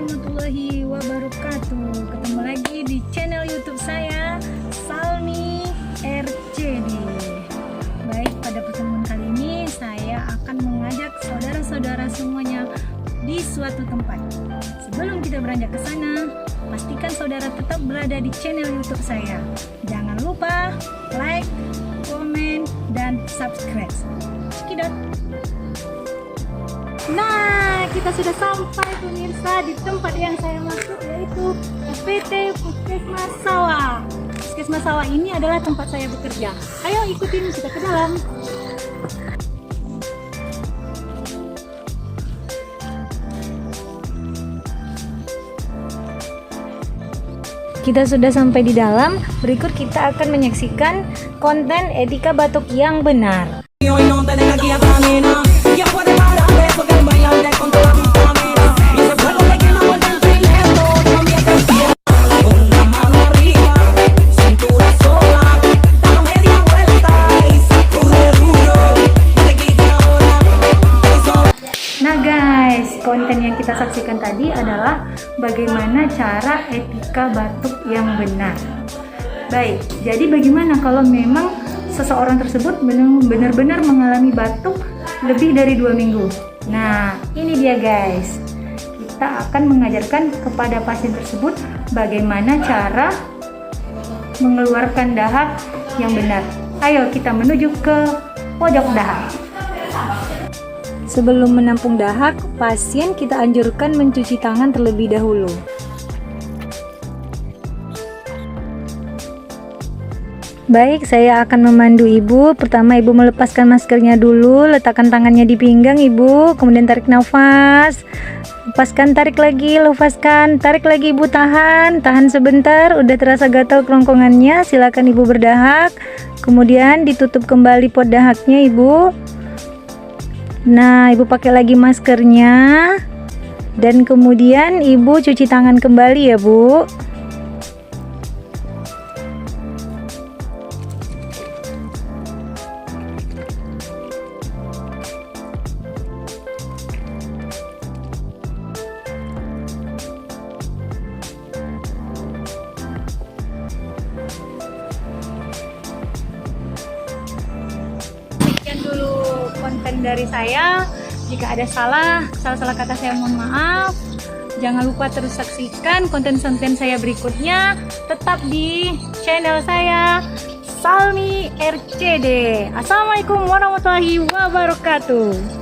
warahmatullahi wabarakatuh. Ketemu lagi di channel YouTube saya, Salmi RCD. Baik, pada pertemuan kali ini saya akan mengajak saudara-saudara semuanya di suatu tempat. Sebelum kita beranjak ke sana, pastikan saudara tetap berada di channel YouTube saya. Jangan lupa like, komen, dan subscribe. Kidot. Nah, kita sudah sampai pemirsa di tempat yang saya maksud, yaitu PT Puskesmas Sawah. Puskesmas Sawah ini adalah tempat saya bekerja. Ayo ikutin kita ke dalam. Kita sudah sampai di dalam. Berikut kita akan menyaksikan konten etika batuk yang benar. Nah guys, konten yang kita saksikan tadi adalah bagaimana cara etika batuk yang benar. Baik, jadi bagaimana kalau memang seseorang tersebut benar-benar mengalami batuk lebih dari 2 minggu. Nah, ini dia guys. Kita akan mengajarkan kepada pasien tersebut bagaimana cara mengeluarkan dahak yang benar. Ayo kita menuju ke pojok dahak. Sebelum menampung dahak, pasien kita anjurkan mencuci tangan terlebih dahulu. Baik, saya akan memandu ibu. Pertama, ibu melepaskan maskernya dulu, letakkan tangannya di pinggang ibu, kemudian tarik nafas. Lepaskan, tarik lagi, lepaskan, tarik lagi ibu, tahan sebentar. Udah terasa gatal kerongkongannya, silakan ibu berdahak. Kemudian ditutup kembali pot dahaknya ibu. Nah, ibu pakai lagi maskernya. Dan kemudian ibu cuci tangan kembali ya bu. Dulu konten dari saya. Jika ada salah kata saya mohon maaf. Jangan lupa terus saksikan konten-konten saya berikutnya. Tetap di channel saya, Salmi RCD. Assalamualaikum warahmatullahi wabarakatuh.